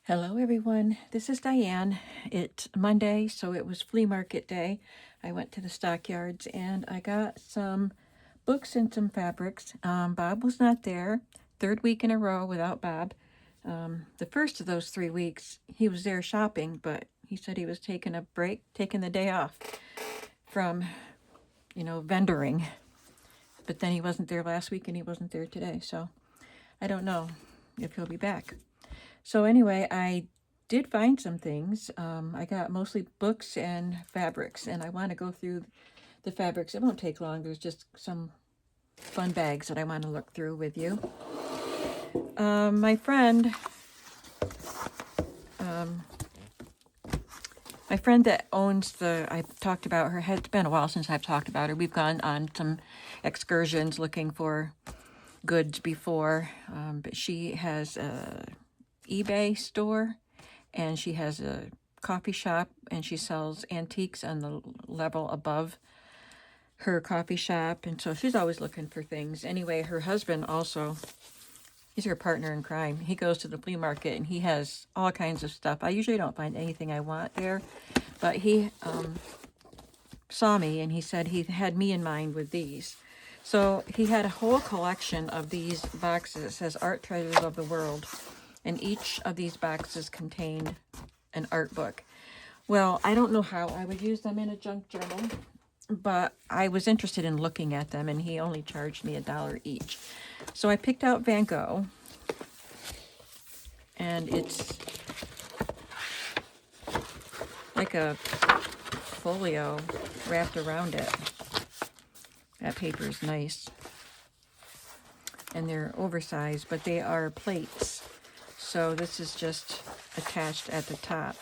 Hello everyone, this is Diane. It's Monday, so it was flea market day. I went to the stockyards and I got some books and some fabrics. Bob was not there. Third week in a row without Bob. The first of those 3 weeks, he was there shopping, but he said he was taking a break, taking the day off from, vendoring. But then he wasn't there last week and he wasn't there today, so I don't know if he'll be back. So anyway, I did find some things. I got mostly books and fabrics, and I want to go through the fabrics. It won't take long. There's just some fun bags that I want to look through with you. My friend that owns I've talked about her. It's been a while since I've talked about her. We've gone on some excursions looking for goods before, but she has a eBay store, and she has a coffee shop, and she sells antiques on the level above her coffee shop, and so she's always looking for things. Anyway, her husband also, he's her partner in crime. He goes to the flea market and he has all kinds of stuff. I usually don't find anything I want there, but he saw me and he said he had me in mind with these. So he had a whole collection of these boxes. It says Art Treasures of the World. And each of these boxes contained an art book. Well, I don't know how I would use them in a junk journal, but I was interested in looking at them, and he only charged me $1 each. So I picked out Van Gogh, and it's like a folio wrapped around it. That paper is nice. And they're oversized, but they are plates. So this is just attached at the top.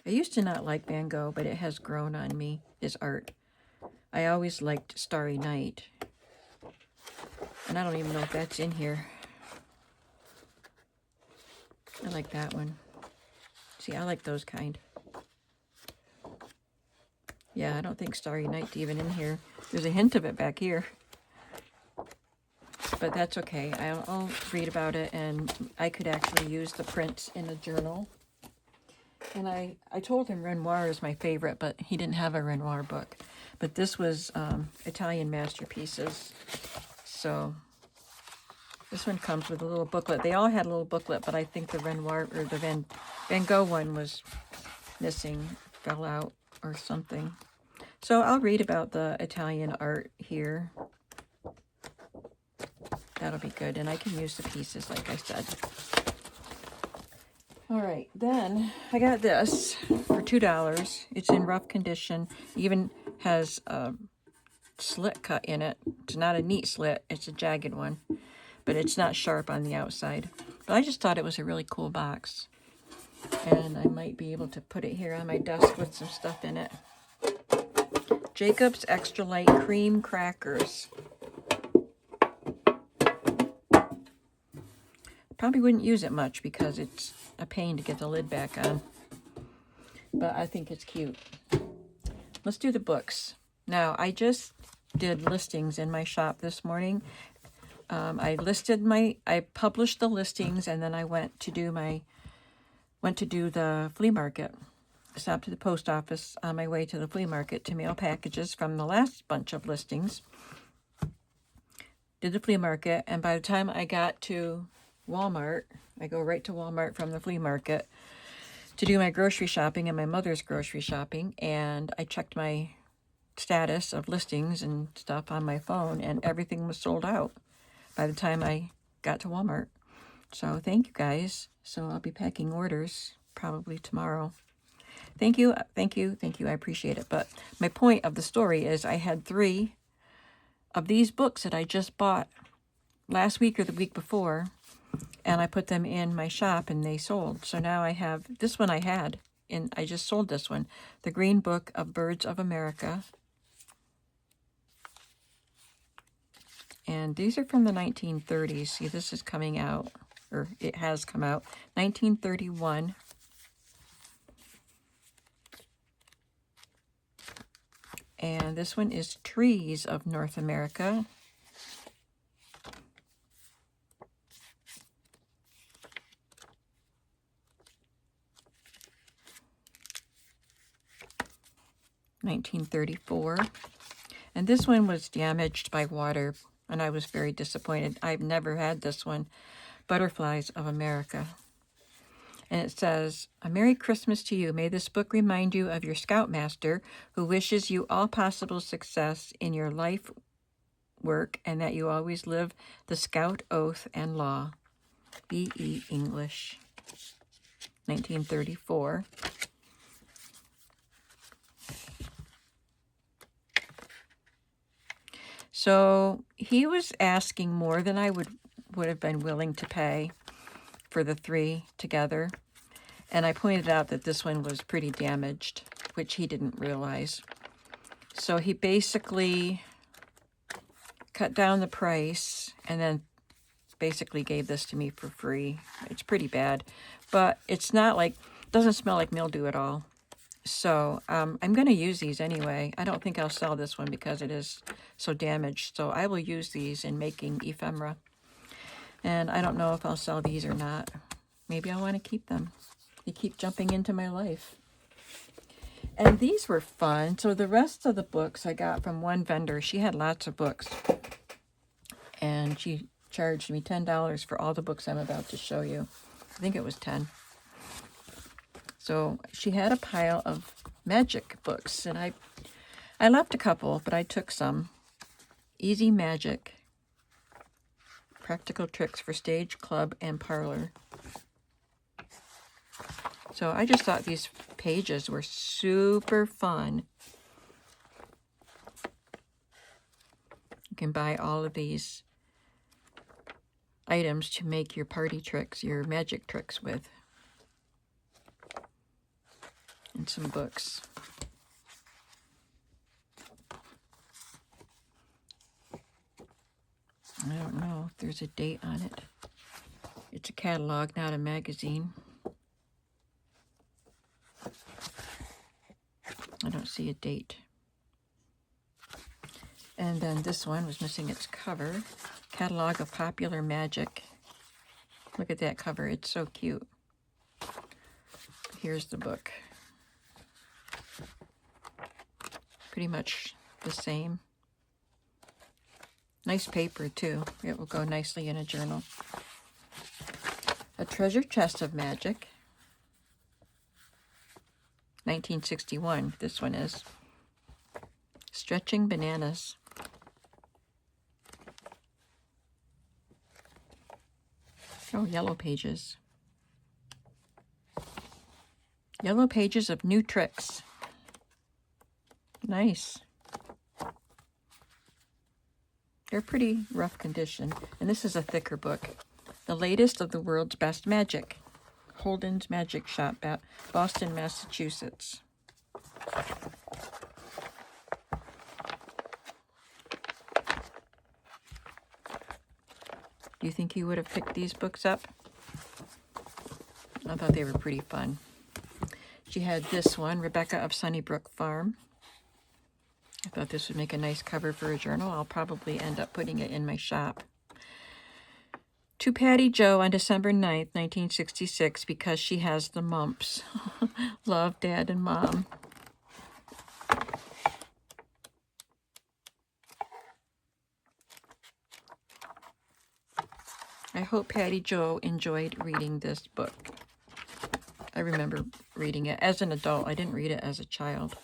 I used to not like Van Gogh, but it has grown on me, his art. I always liked Starry Night. And I don't even know if that's in here. I like that one. See, I like those kind. Yeah, I don't think Starry Night's even in here. There's a hint of it back here. But that's okay. I'll read about it, and I could actually use the prints in a journal. And I told him Renoir is my favorite, but he didn't have a Renoir book. But this was Italian masterpieces. So this one comes with a little booklet. They all had a little booklet, but I think the Renoir or the Van Gogh one was missing, fell out or something. So I'll read about the Italian art here. That'll be good, and I can use the pieces like I said. All right, then I got this for $2. It's in rough condition. It even has a slit cut in it. It's not a neat slit, it's a jagged one, but it's not sharp on the outside. But I just thought it was a really cool box, and I might be able to put it here on my desk with some stuff in it. Jacob's Extra Light Cream Crackers. Probably wouldn't use it much because it's a pain to get the lid back on. But I think it's cute. Let's do the books. Now, I just did listings in my shop this morning. I published the listings, and then I went to do the flea market. Stopped at the post office on my way to the flea market to mail packages from the last bunch of listings. Did the flea market, and by the time I got to Walmart, I go right to Walmart from the flea market to do my grocery shopping and my mother's grocery shopping, and I checked my status of listings and stuff on my phone, and everything was sold out by the time I got to Walmart. So thank you guys. So I'll be packing orders probably tomorrow. Thank you. I appreciate it. But my point of the story is I had 3 of these books that I just bought last week or the week before, and I put them in my shop and they sold. So now I have this one I just sold this one, The Green Book of Birds of America. And these are from the 1930s. See, this is coming out, or it has come out, 1931. And this one is Trees of North America. 1934. And this one was damaged by water, and I was very disappointed. I've never had this one. Butterflies of America. And it says, "A Merry Christmas to you. May this book remind you of your Scoutmaster, who wishes you all possible success in your life work, and that you always live the Scout oath and law. B.E. English." 1934. So he was asking more than I would have been willing to pay for the three together. And I pointed out that this one was pretty damaged, which he didn't realize. So he basically cut down the price and then basically gave this to me for free. It's pretty bad, but it's not like, doesn't smell like mildew at all. So I'm going to use these anyway. I don't think I'll sell this one because it is so damaged. So I will use these in making ephemera. And I don't know if I'll sell these or not. Maybe I want to keep them. They keep jumping into my life. And these were fun. So the rest of the books I got from one vendor. She had lots of books. And she charged me $10 for all the books I'm about to show you. I think it was 10. So she had a pile of magic books, and I left a couple, but I took some. Easy Magic, Practical Tricks for Stage, Club, and Parlor. So I just thought these pages were super fun. You can buy all of these items to make your party tricks, your magic tricks with. And some books. I don't know if there's a date on it. It's a catalog, not a magazine. I don't see a date. And then this one was missing its cover. Catalog of Popular Magic. Look at that cover. It's so cute. Here's the book. Pretty much the same. Nice paper, too. It will go nicely in a journal. A Treasure Chest of Magic. 1961, this one is. Stretching Bananas. Oh, Yellow Pages. Yellow Pages of New Tricks. Nice. They're pretty rough condition. And this is a thicker book. The Latest of the World's Best Magic. Holden's Magic Shop, Boston, Massachusetts. Do you think you would have picked these books up? I thought they were pretty fun. She had this one, Rebecca of Sunnybrook Farm. I thought this would make a nice cover for a journal. I'll probably end up putting it in my shop. To Patty Jo on December 9th, 1966, because she has the mumps. Love, Dad and Mom. I hope Patty Jo enjoyed reading this book. I remember reading it as an adult. I didn't read it as a child.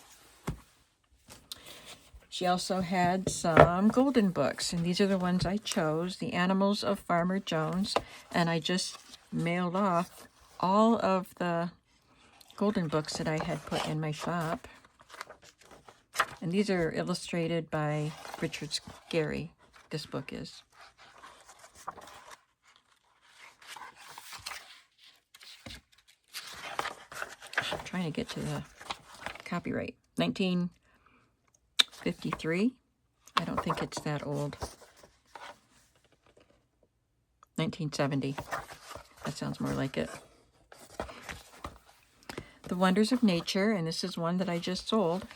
She also had some golden books, and these are the ones I chose. The Animals of Farmer Jones, and I just mailed off all of the golden books that I had put in my shop. And these are illustrated by Richard Scarry, this book is. I'm trying to get to the copyright. 1953. I don't think it's that old. 1970. That sounds more like it. The Wonders of Nature, and this is one that I just sold.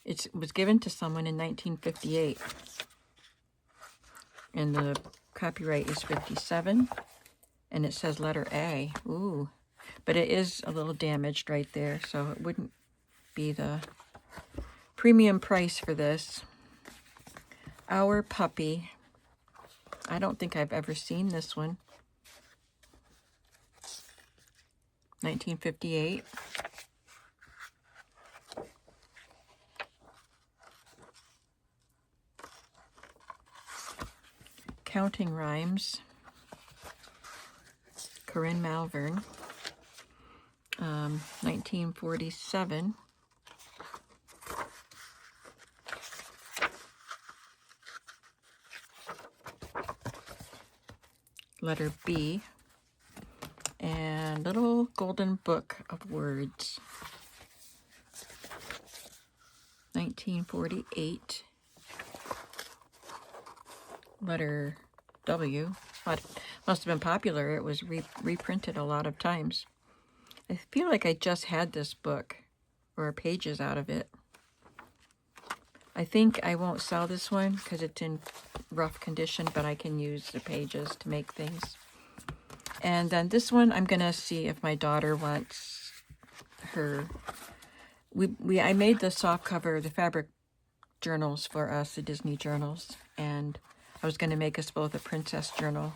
It was given to someone in 1958. And the copyright is 57. And it says letter A. Ooh. But it is a little damaged right there, so it wouldn't be the premium price for this. Our Puppy. I don't think I've ever seen this one. 1958. Counting Rhymes. Corinne Malvern. 1947. Letter B. And Little Golden Book of Words. 1948. Letter W. Must have been popular. It was reprinted a lot of times. I feel like I just had this book, or pages out of it. I think I won't sell this one because it's in rough condition, but I can use the pages to make things. And then this one, I'm going to see if my daughter wants her. I made the soft cover, the fabric journals for us, the Disney journals, and I was going to make us both a princess journal.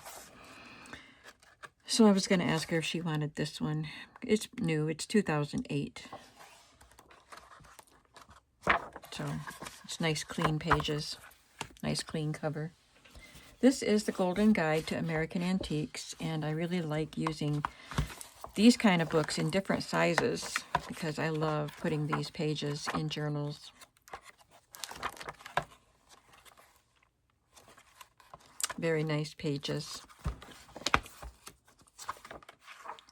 So I was going to ask her if she wanted this one. It's new. It's 2008. So it's nice, clean pages. Nice, clean cover. This is the Golden Guide to American Antiques, and I really like using these kind of books in different sizes because I love putting these pages in journals. Very nice pages.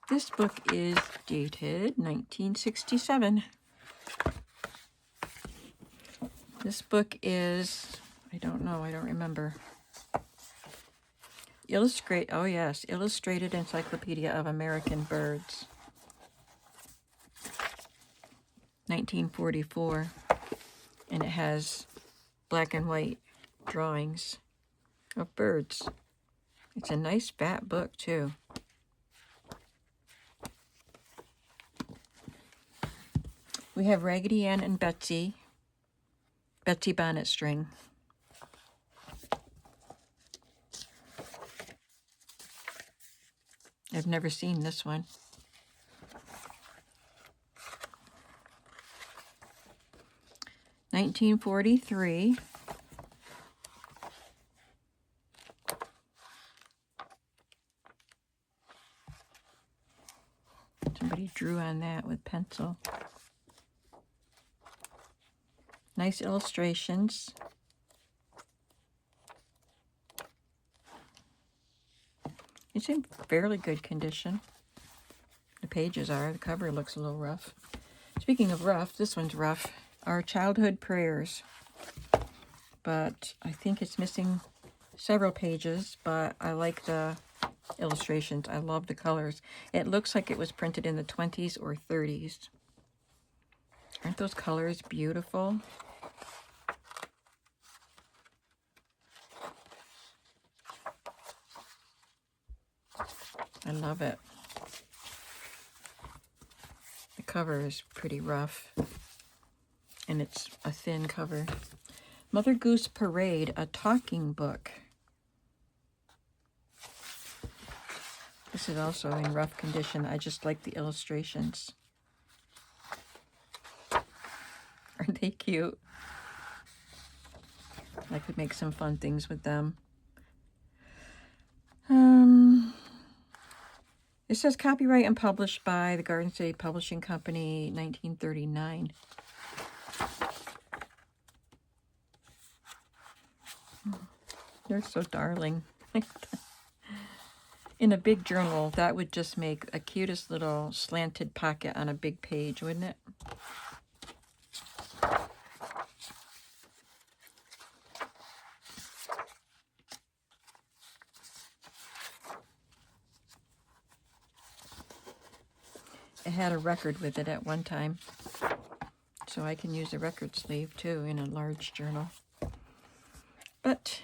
This book is dated 1967. This book is, I don't know, I don't remember. Oh yes, Illustrated Encyclopedia of American Birds. 1944. And it has black and white drawings of birds. It's a nice fat book too. We have Raggedy Ann and Betsy Bonnet String. I've never seen this one. $1943. Somebody drew on that with pencil. Nice illustrations. It's in fairly good condition. The pages are. The cover looks a little rough. Speaking of rough, this one's rough. Our Childhood Prayers. But I think it's missing several pages, but I like the illustrations. I love the colors. It looks like it was printed in the 20s or 30s. Aren't those colors beautiful? I love it. The cover is pretty rough, and it's a thin cover. Mother Goose Parade, a talking book. This is also in rough condition. I just like the illustrations. Aren't they cute? I could make some fun things with them. It says copyright and published by the Garden State Publishing Company, 1939. They're so darling. In a big journal, that would just make a cutest little slanted pocket on a big page, wouldn't it? It had a record with it at one time, so I can use a record sleeve too in a large journal. But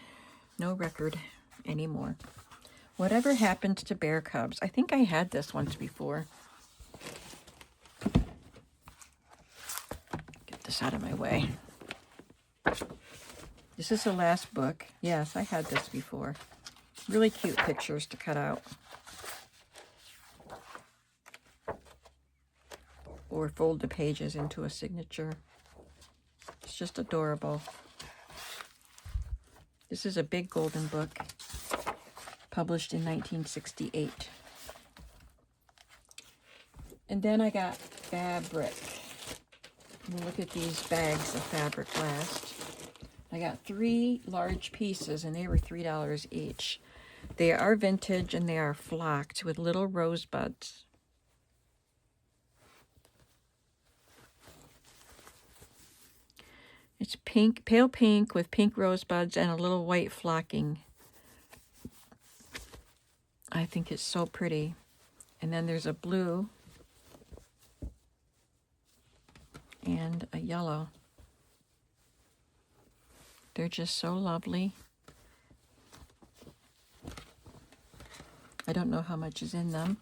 no record anymore. Whatever Happened to Bear Cubs? I think I had this once before. this out of my way. This is the last book. Yes, I had this before. Really cute pictures to cut out. Or fold the pages into a signature. It's just adorable. This is a big golden book, published in 1968. And then I got fabric. We'll look at these bags of fabric last. I got 3 large pieces, and they were $3 each. They are vintage, and they are flocked with little rosebuds. It's pink, pale pink with pink rosebuds and a little white flocking. I think it's so pretty. And then there's a blue and a yellow. They're just so lovely. I don't know how much is in them.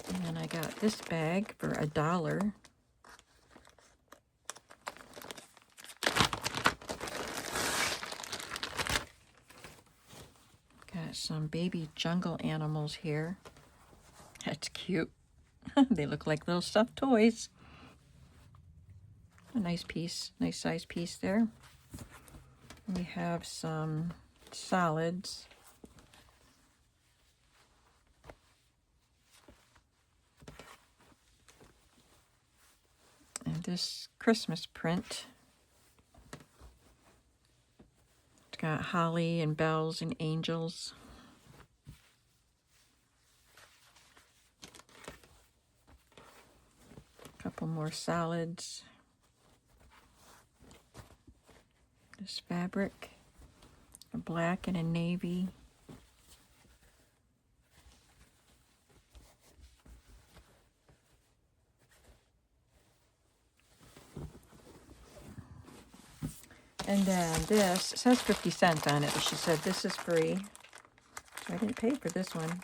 And then I got this bag for $1. Got some baby jungle animals here. That's cute. They look like little stuffed toys. A nice piece, nice size piece there. We have some solids. And this Christmas print. It's got holly and bells and angels. A couple more solids. This fabric, a black and a navy. And then this, it says 50 cents on it, but she said this is free. So I didn't pay for this one.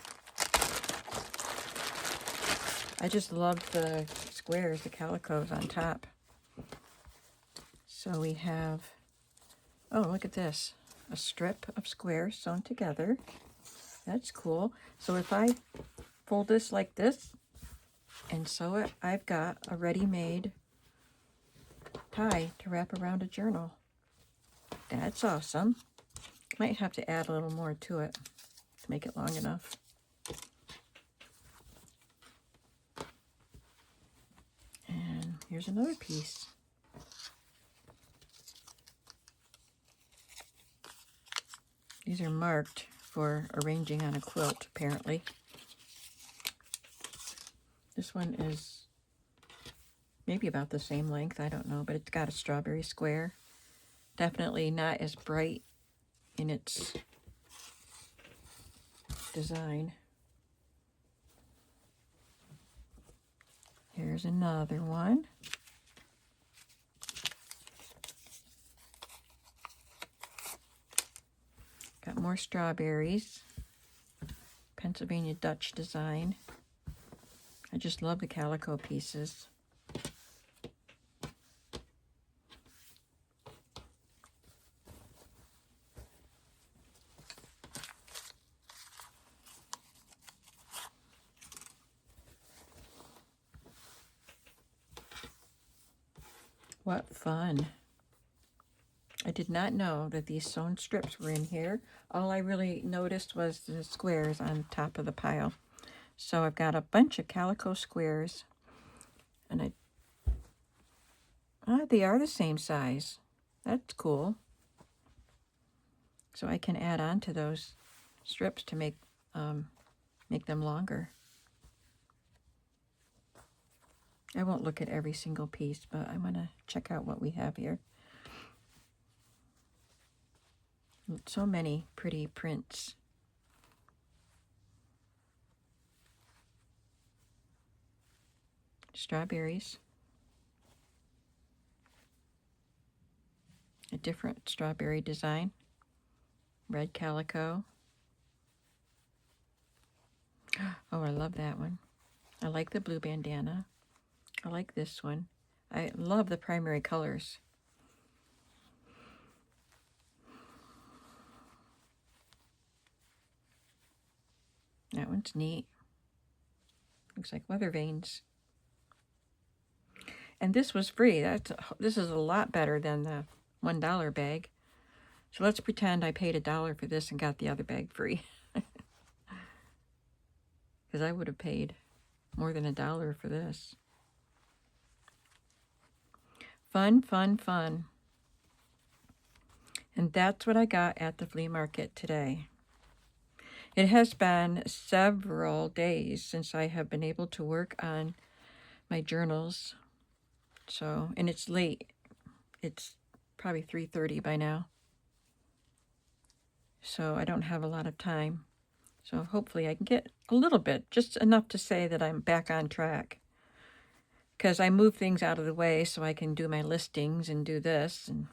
I just love the squares, the calicos on top. So we have, oh, look at this. A strip of squares sewn together. That's cool. So if I fold this like this and sew it, I've got a ready-made tie to wrap around a journal. That's awesome. Might have to add a little more to it to make it long enough. And here's another piece. These are marked for arranging on a quilt, apparently. This one is maybe about the same length, I don't know, but it's got a strawberry square. Definitely not as bright in its design. Here's another one. Got more strawberries. Pennsylvania Dutch design. I just love the calico pieces. What fun. I did not know that these sewn strips were in here. All I really noticed was the squares on top of the pile. So I've got a bunch of calico squares, and they are the same size. That's cool. So I can add on to those strips to make them longer. I won't look at every single piece, but I want to check out what we have here. So many pretty prints. Strawberries. A different strawberry design. Red calico. Oh, I love that one. I like the blue bandana. I like this one. I love the primary colors. That one's neat. Looks like weather vanes. And this was free. This is a lot better than the $1 bag. So let's pretend I paid $1 for this and got the other bag free. Because I would have paid more than $1 for this. Fun, fun, fun. And that's what I got at the flea market today. It has been several days since I have been able to work on my journals. So, and it's late. It's probably 3:30 by now. So I don't have a lot of time. So hopefully I can get a little bit, just enough to say that I'm back on track. Because I move things out of the way so I can do my listings and do this. And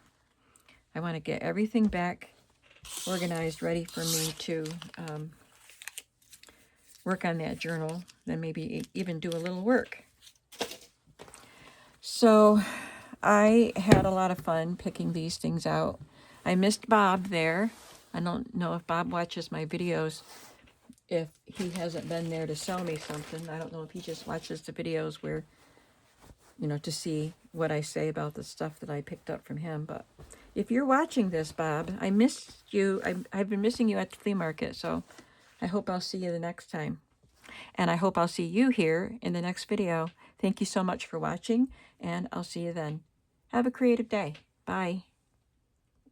I want to get everything back organized, ready for me to work on that journal. Then maybe even do a little work. So I had a lot of fun picking these things out. I missed Bob there. I don't know if Bob watches my videos, if he hasn't been there to sell me something. I don't know if he just watches the videos where, you know, to see what I say about the stuff that I picked up from him. But if you're watching this, Bob, I missed you. I've been missing you at the flea market, so I hope I'll see you the next time. And I hope I'll see you here in the next video. Thank you so much for watching, and I'll see you then. Have a creative day. Bye.